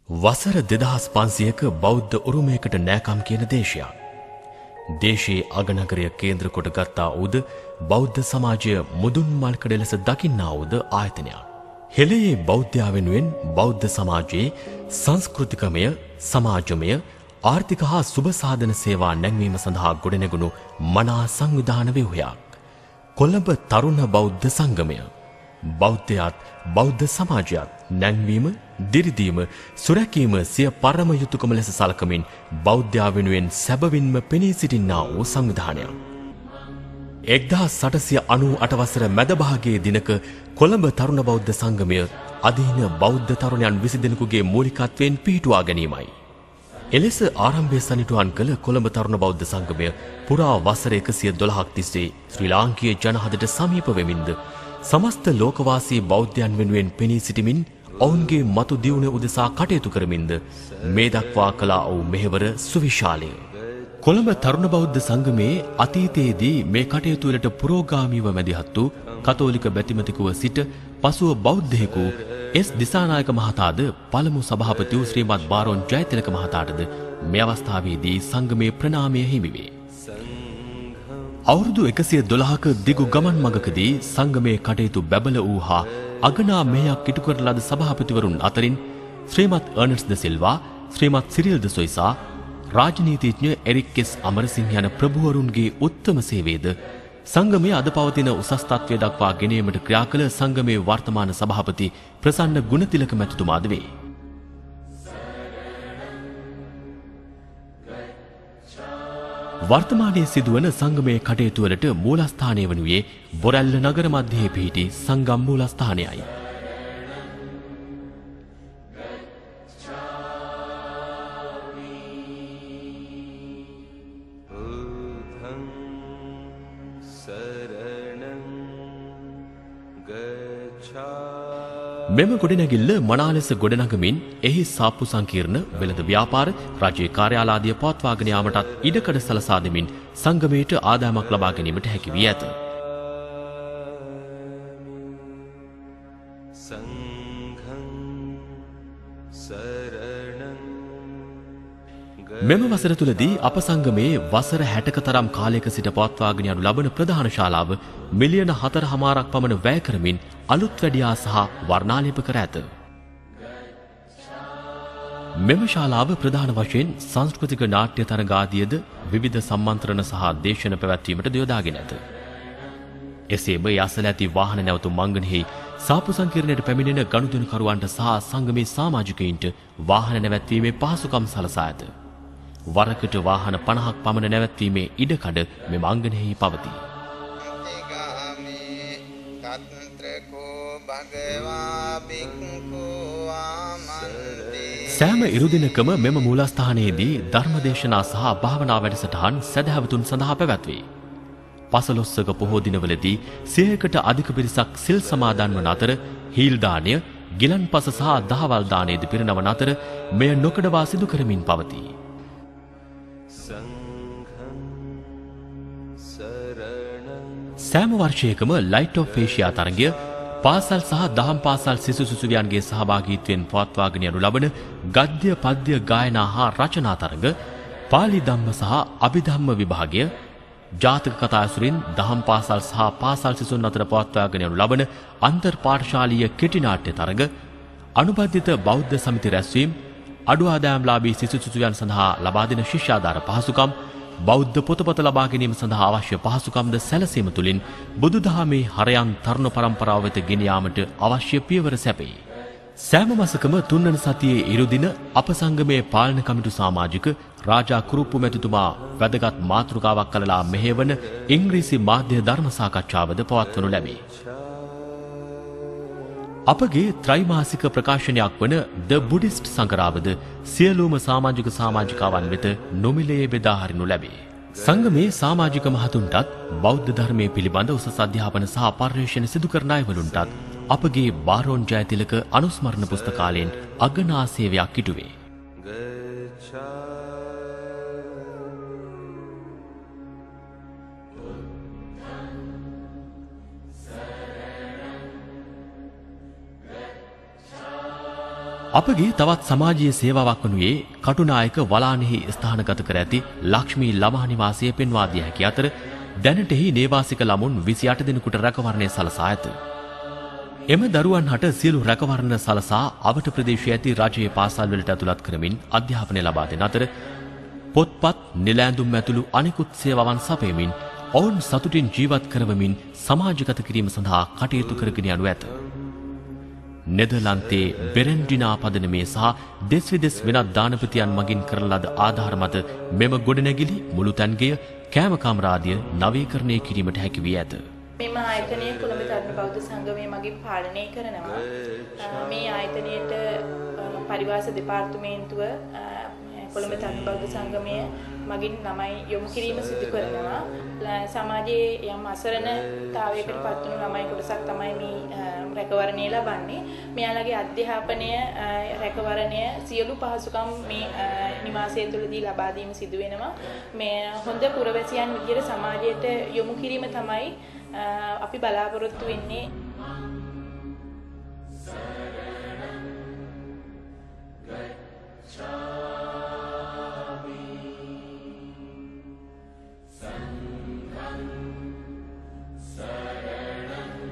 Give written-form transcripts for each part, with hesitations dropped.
වසර 2500ක බෞද්ධ උරුමයකට නෑකම් කියන දේශයක්. දේශයේ අගනගරය කේන්ද්‍ර කොට ගත්තා වූද බෞද්ධ සමාජය මුදුන් මල්කඩ ලෙස දකින්නා වූද ආයතනයක්. හෙළයේ බෞද්ධයා වෙනුවෙන් බෞද්ධ සමාජයේ සංස්කෘතිකමය, සමාජමය, ආර්ථික හා සුබ සාධන සේවා නැංවීම සඳහා ගොඩනැගුණු මනා සංවිධාන ව්‍යුහයක්. කොළඹ තරුණ බෞද්ධ සංගමය. බෞද්ධයාත් බෞද්ධ සමාජයත් නැංවීම, දිරිදීම, සුරැකීම සිය පරම යුතුයකම ලෙස සලකමින් බෞද්ධයා වෙනුවෙන් සැබවින්ම පෙනී සිටින්නා වූ සංවිධානයක්. 1898 වසර මැද භාගයේ දිනක කොළඹ තරුණ බෞද්ධ සංගමය අධීන බෞද්ධ තරුණයන් 20 දෙනෙකුගේ මූලිකත්වයෙන් පිහිටුවා ගැනීමයි. එලෙස ආරම්භය සනිටුහන් කළ කොළඹ තරුණ බෞද්ධ සංගමය පුරා වසර 112ක් තිස්සේ ශ්‍රී ලාංකීය ජනහදට සමීප වෙමින්ද සමස්ත ලෝකවාසී බෞද්ධයන් වෙනුවෙන් පෙනී සිටිමින් ඔවුන්ගේ මතු දියුණුව උදෙසා කටයුතු කරමින්ද මේ දක්වා කළා වූ මෙහෙවර සුවිශාලය. කොළඹ තරුණ බෞද්ධ සංගමයේ අතීතයේදී මේ කටයුතු වලට පුරෝගාමීව මැදිහත් වූ කතෝලික බැතිමතිකුව සිට පසුව බෞද්ධයෙකු එස් දිසානායක මහතාද පළමු සභාපති වූ ශ්‍රීමත් බාරෝන් ජයතිලක මහතාටද මේ අවස්ථාවේදී සංගමේ ප්‍රණාමය හිමි වේ. අවුරුදු 112ක දිගු ගමන් මඟකදී සංගමේ කටයුතු බැබල වූ හා අගනා මෙහෙයක් ඉටු කරන ලද සභාපතිවරුන් අතරින් ශ්‍රීමත් අර්නස්ට් ද සිල්වා, ශ්‍රීමත් සිරිල් ද සොයිසා, රාජනීතිඥ එරික් එස් අමරසිංහ යන ප්‍රභූවරුන්ගේ උත්තම සේවයද සංගමයේ අද පවතින උසස් තත්ත්වය දක්වා ගෙනීමට ක්‍රියා කළ සංගමේ වර්තමාන සභාපති ප්‍රසන්න ගුණතිලක මැතිතුමාද වේ. වර්තමානයේ සිදුවන සංගමයේ කටයුතු වලට මූලස්ථානය වනුයේ බොරැල්ල නගර මැදයේ පිහිටි සංගම් මූලස්ථානයයි. මෙම ගොඩනැගිල්ල මනා ලෙස ගොඩනගමින් එහි සාප්පු සංකීර්ණ, වෙළඳ ව්‍යාපාර, රජයේ කාර්යාලාදිය පවත්වාගෙන යාමටත් ඉඩකඩ සලසා දෙමින් සංගමයට ආදායමක් ලබා ගැනීමට හැකි වී ඇත. මෙම වසර තුලදී අප සංගමයේ වසර 60ක තරම් කාලයක සිට පවත්වාගෙන යනු ලබන ප්‍රධාන ශාලාව මිලියන 4.5ක් පමණ වැය කරමින් අලුත් වැඩියා සහ වර්ණාලේප කර ඇත. මෙම ශාලාව ප්‍රධාන වශයෙන් සංස්කෘතික නාට්‍ය තරඟ ආදියද විවිධ සම්මන්ත්‍රණ සහ දේශන පැවැත්වීමට යොදාගෙන ඇත. එසේම යසල ඇති වාහන නැවතුම් මංගනෙහි සාප්පු සංකීර්ණයට පැමිණෙන ගනුදෙනුකරුවන්ට සහ සංගමේ සමාජිකයින්ට වාහන නැවැත්වීමේ පහසුකම් සලසා ඇත. වරකට වාහන 50ක් පමණ නැවැත්වීමේ ඉඩකඩ මෙම අංගනයෙහි පවතී. සෑම ඉරුදිනකම මෙම මූලස්ථානයේදී ධර්මදේශනා සහ භාවනා වැඩසටහන් සැදැහැවතුන් සඳහා පැවැත්වේ. පසළොස්වක පොහෝ දිනවලදී 100කට අධික පිරිසක් සිල් සමාදන් වන අතර හීල් දාණය, ගිලන්පස සහ දහවල් දාණයද පිරිනවන අතර මෙය නොකඩවා සිදු කරමින් පවතී. සෑම වර්ෂයකම ලයිට් ඔෆ් ඒෂියා තරගය පාසල් සහ දහම් පාසල් සිසු සිසුවියන්ගේ සහභාගීත්වයෙන් පවත්වාගෙන යනු ලබන ගද්‍ය පද්‍ය ගායනා හා රචනා තරග, පාලි ධම්ම සහ අභිධම්ම විභාගය, ජාතක කතා ඇසුරින් දහම් පාසල් සහ පාසල් සිසුන් අතර පවත්වාගෙන යනු ලබන අන්තර් පාඨශාලීය කෙටි නාට්‍ය තරග, අනුබද්ධිත බෞද්ධ සමිති රැස්වීම්, අඩු ආදායම්ලාභී සිසු සිසුවියන් සඳහා ලබා දෙන ශිෂ්‍යාධාර පහසුකම්, බෞද්ධ පොතපත ලබා ගැනීම සඳහා අවශ්‍ය පහසුකම්ද සැලසීම තුළින් බුදුදහමේ හරයන් තරුණ පරම්පරාව වෙත ගෙන යාමට අවශ්‍ය පියවර සැපේ. සෑම මාසකම 3 වන සතියේ ඉරුදින අප සංගමේ පාලන කමිටු සමාජික රාජා කුරුප්පු මැතිතුමා වැදගත් මාතෘකාවක් කළලා මෙහෙවන ඉංග්‍රීසි මාධ්‍ය ධර්ම සාකච්ඡාවද පවත්වනු ලැබේ. අපගේ ත්‍රිමාසික ප්‍රකාශනයක් වන ද බුද්දිස්ට් සංගරාවද සියලුම සමාජික සමාජිකාවන් වෙත නොමිලයේ බෙදා හරිනු ලැබේ. සංගමේ සමාජික මහතුන්ටත් බෞද්ධ ධර්මයේ පිළිබඳ උසස් අධ්‍යාපන සහ පර්යේෂණ සිදු කරන අයවලුන්ටත් අපගේ බාරෝන් ජයතිලක අනුස්මරණ පුස්තකාලයෙන් අගනා සේවයක් ඉටු වේ. අපගේ තවත් සමාජීය සේවාවක් වනුයේ කටුනායක වලානෙහි ස්ථානගත කර ඇති ලක්ෂ්මී ළමා නිවාසය පෙන්වා දිය හැකි අතර දැනට එහි නේවාසික ළමුන් 28 දෙනෙකුට රැකවරණය සලසා ඇත. එම දරුවන් හට සියලු රැකවරණ සලසා අවට ප්‍රදේශයේ ඇති රජයේ පාසල් වලට ඇතුළත් කරමින් අධ්‍යාපනය ලබා දෙන අතර පොත්පත් නිලැඳුම් ඇතුළු අනෙකුත් සේවාවන් සපයමින් ඔවුන් සතුටින් ජීවත් කරවමින් සමාජගත කිරීම සඳහා කටයුතු කරගෙන යනු ඇත. නෙදර්ලන්තයේ බෙරෙන්ඩිනා පදනමේ සහ දෙස් විදෙස් වෙනත් දානපතියන් මගින් කරන ලද ආධාර මත මෙම ගොඩනැගිලි මුළු තැන්ගෙය කෑම කාමරාදිය නවීකරණය කිරීමට හැකි වී ඇත. මෙම ආයතනය කොළඹ තරුණ බෞද්ධ සංගමය මගින් පාලනය කරනවා. මේ ආයතනයට පරිවාස දෙපාර්තමේන්තුව කොළඹ තරුණ බෞද්ධ සංගමය මගින් ළමයි යොමු කිරීම සිදු කරනවා. සමාජයේ යම් අසරණතාවයකට පත් වුණු ළමයි කොටසක් තමයි මේ රැකවරණය ලබන්නේ. මෙයාලගේ අධ්‍යාපනය, රැකවරණය සියලු පහසුකම් මේ නිවාසය තුළදී ලබා දීම සිදු වෙනවා. මේ හොඳ පුරවැසියන් විදිහට සමාජයට යොමු කිරීම තමයි අපි බලාපොරොත්තු වෙන්නේ.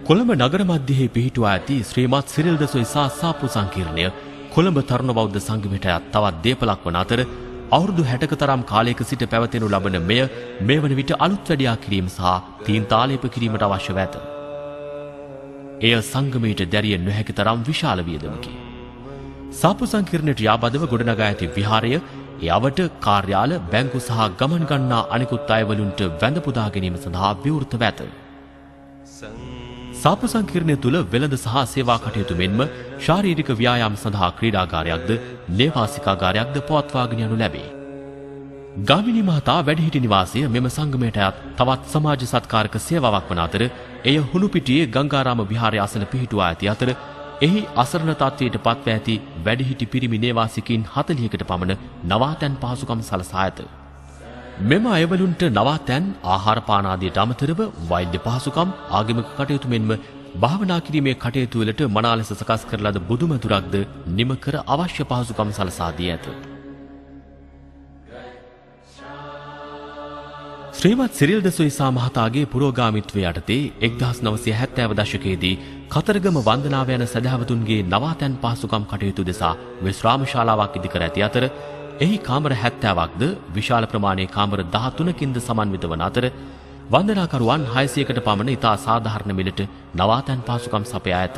කොළඹ නගර මැදෙහි පිහිටුවා ඇති ශ්‍රීමත් සිරිල් ද සොයිසා සාප්පු සංකීර්ණය කොළඹ තරුණ බෞද්ධ සංගමයට තවත් දේපලක් වන අතර අවුරුදු 60ක තරම් කාලයක සිට පැවතෙනු ලබන මෙය මේ වන විට අලුත් වැඩියා කිරීම සහ තීන්තාලේප කිරීමට අවශ්‍යව ඇත. එය සංගමයට දැරිය නොහැකි තරම් විශාල වියදමකි. සාප්පු සංකීර්ණයට යාබදව ගොඩනගා ඇති විහාරය එයවට කාර්යාල, බැංකු සහ ගමන් ගන්නා අනෙකුත් අයවලුන්ට වැඳ පුදා ගැනීම සඳහා විවෘතව ඇත. සාප්පු සංකීර්ණය තුළ වෙළඳ සහ සේවා කටයුතු මෙන්ම ශාරීරික ව්‍යායාම සඳහා ක්‍රීඩාගාරයක්ද නේවාසිකාගාරයක්ද පවත්වාගෙන යනු ලැබේ. ගාමිණී මහතා වැඩිහිටි නිවාසය මෙම සංගමයට අයත් තවත් සමාජ සත්කාරක සේවාවක් වන අතර එය හුණුපිටියේ ගංගාරාම විහාරය අසල පිහිටුවා ඇති අතර එහි අසරණ තත්වයට පත්ව ඇති වැඩිහිටි පිරිමි නේවාසිකින් 40කට පමණ නවාතැන් පහසුකම් සලසා ඇත. මෙම අයවලුන්ට නවාතැන්, ආහාර පාන ආදියට අමතරව වෛද්‍ය පහසුකම්, ආගමික කටයුතු මෙන්ම භාවනා කිරීමේ කටයුතු වලට මනා ලෙස සකස් කර ලද බුදුමැදුරක්ද නිම කර අවශ්‍ය පහසුකම් සලසා දී ඇත. ශ්‍රීමත් සිරිල් ද සොයිසා මහතාගේ පුරෝගාමිත්වය යටතේ 1970 දශකයේදී කතරගම වන්දනාව යන සදහවතුන්ගේ නවාතැන් පහසුකම් කටයුතු දෙසා විශ්‍රාම ශාලාවක් ඉදිකර ඇති අතර එහි කාමර 70ක්ද විශාල ප්‍රමාණයේ කාමර 13කින්ද සමන්විත වන අතර වන්දනාකරුවන් 600කට පමණ ඉතා සාධාරණ මිලට නවාතැන් පහසුකම් සපයා ඇත.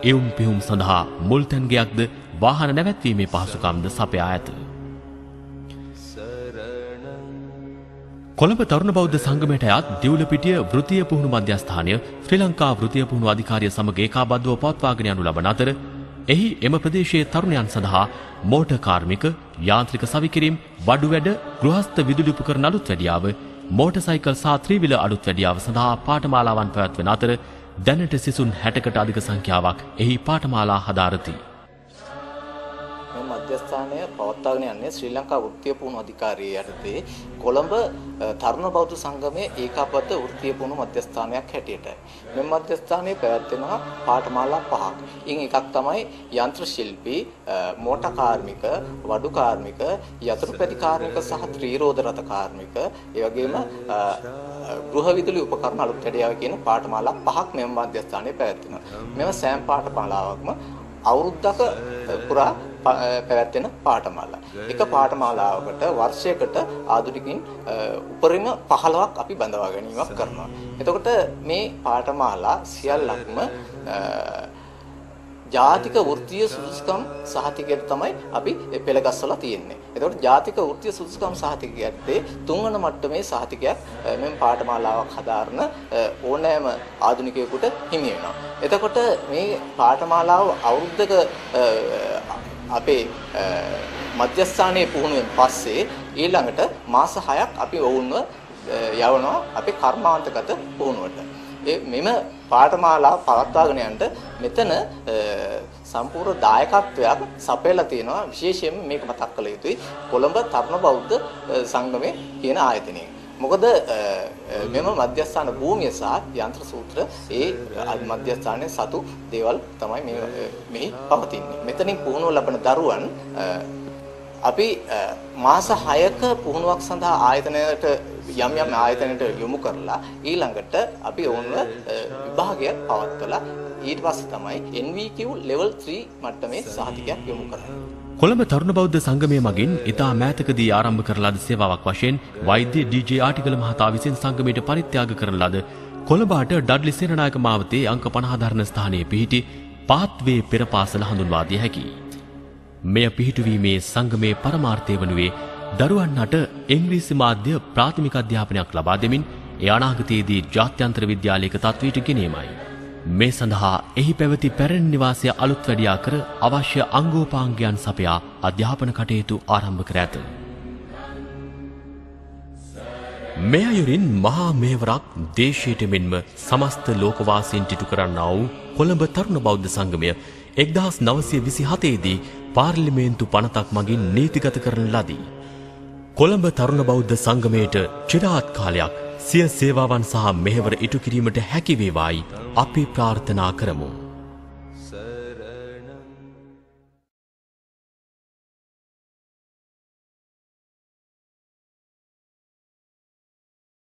එවුන් පිහුම් සඳහා මුල් තැන්ගයක්ද වාහන නැවැත්වීමේ පහසුකම්ද සපයා ඇත. කොළඹ තරුණ බෞද්ධ සංගමයට අයත් දිවුලපිටිය වෘත්තීය පුහුණු මධ්‍යස්ථානය ශ්‍රී ලංකා වෘත්තීය පුහුණු අධිකාරිය සමග ඒකාබද්ධව පවත්වාගෙන යනු ලබන අතර එහි එම ප්‍රදේශයේ තරුණයන් සඳහා මෝටර් කාර්මික, යාන්ත්‍රික සවිකිරීම්, වඩු වැඩ, ගෘහස්ත විදුලි උපකරණ අලුත් වැඩියාව, මෝටර් සයිකල් සහ ත්‍රිවිල අලුත් වැඩියාව සඳහා පාඨමාලාවන් පැවැත්වෙන අතර දැනට සිසුන් 60කට අධික සංඛ්‍යාවක් එහි පාඨමාලා හදාරති. මධ්‍යස්ථානය පවත්වාගෙන යන්නේ ශ්‍රී ලංකා වෘත්තීය පුහුණු අධිකාරිය යටතේ කොළඹ තරුණ බෞද්ධ සංගමයේ ඒකාබද්ධ වෘත්තීය පුහුණු මධ්‍යස්ථානයක් හැටියටයි. මේ මධ්‍යස්ථානයේ පැවැත්වෙනවා පාඨමාලා 5ක්. ඉන් එකක් තමයි යන්ත්‍ර ශිල්පී, මෝටර් කාර්මික, වඩු කාර්මික, යතුරුපැදි කාර්මික සහ ත්‍රිරෝද රථ කාර්මික, ඒ වගේම ගෘහ විදුලි උපකරණ අලුත් වැඩියාව කියන පාඨමාලා 5ක් මේ මධ්‍යස්ථානයේ පැවැත්වෙනවා. මෙම සෑම පාඨමාලාවක්ම අවුරුද්දක පුරා පැවැත්වෙන පාඨමාලා. එක පාඨමාලාවකට වර්ෂයකට ආධුනිකින් උපරිම 15ක් අපි බඳවා ගැනීමක් කරනවා. එතකොට මේ පාඨමාලා සියල්ලක්ම ජාතික වෘත්තීය සුදුසුකම් සහතිකයට තමයි අපි පෙළගස්සලා තියෙන්නේ. එතකොට ජාතික වෘත්තීය සුදුසුකම් සහතිකයේදී තුන්වන මට්ටමේ සහතිකයක් මෙම් පාඨමාලාවක් හදාරන ඕනෑම ආධුනිකයෙකුට හිමි වෙනවා. එතකොට මේ පාඨමාලාව අවුරුද්දක අපේ මධ්‍යස්ථානයේ පුහුණුවෙන් පස්සේ ඊළඟට මාස 6ක් අපි වුණව යවනවා අපේ කර්මාන්තගත පුහුණුවට. මෙම පාඨමාලාව පවත්වාගෙන යන්න මෙතන සම්පූර්ණ දායකත්වයක් සපයලා තියෙනවා. විශේෂයෙන්ම මේක මතක් කළ යුතුයි කොළඹ තරුණ බෞද්ධ සංගමේ කියන ආයතනයේ. මොකද මෙම මධ්‍යස්ථාන භූමිය සහ යන්ත්‍ර සූත්‍ර ඒ මධ්‍යස්ථානයේ සතු දේවල් තමයි මෙහි පවතින්නේ. මෙතනින් පුහුණුව ලබන දරුවන් අපි මාස 6ක පුහුණුවක් සඳහා ආයතනයට යම් ආයතනයට යොමු කරලා ඊළඟට අපි ඔවුන්ව විභාගයක් පවත්වලා ඊට පස්සේ තමයි NVQ level 3 මට්ටමේ සහතිකයක් යොමු කරන්නේ. කොළඹ තරුණ බෞද්ධ සංගමය මගින් ඉතා මෑතකදී ආරම්භ කරන ලද සේවාවක් වශයෙන් වෛද්‍ය ඩී.ජේ. ආටිගල මහතා විසින් සංගමයට පරිත්‍යාග කරන ලද කොළඹට ඩඩ්ලි සේනානායක මාවතේ අංක 50 ධර්ණ ස්ථානයේ පිහිටි පාත්වේ පෙර පාසල හඳුන්වා දිය හැකියි. මෙය පිහිටුවීමේ සංගමේ පරමාර්ථය වනුයේ දරුවන්ට ඉංග්‍රීසි මාධ්‍ය ප්‍රාථමික අධ්‍යාපනයක් ලබා දෙමින් ඒ අනාගතයේදී ජාත්‍යන්තර විද්‍යාලයක තත්වයට ගෙනීමයි. මේ සඳහා එහි පැවති පැරණි නිවාසය අලුත් වැඩියා කර අවශ්‍ය අංගෝපාංගයන් සපයා අධ්‍යාපන කටයුතු ආරම්භ කර ඇත. මේ අයුරින් මහා මෙහෙවරක් දේශයට මෙන්ම සමස්ත ලෝකවාසීන්ට ඉටු කරන්නා වූ කොළඹ තරුණ බෞද්ධ සංගමය 1927 දී පාර්ලිමේන්තු පනතක් මගින් නීතිගත කරන ලදී. කොළඹ තරුණ බෞද්ධ සංගමයට චිරාත් කාලයක් සිය සේවාවන් සහ මෙහෙවර ඉටු කිරීමට හැකි වේවායි අපි ප්‍රාර්ථනා කරමු.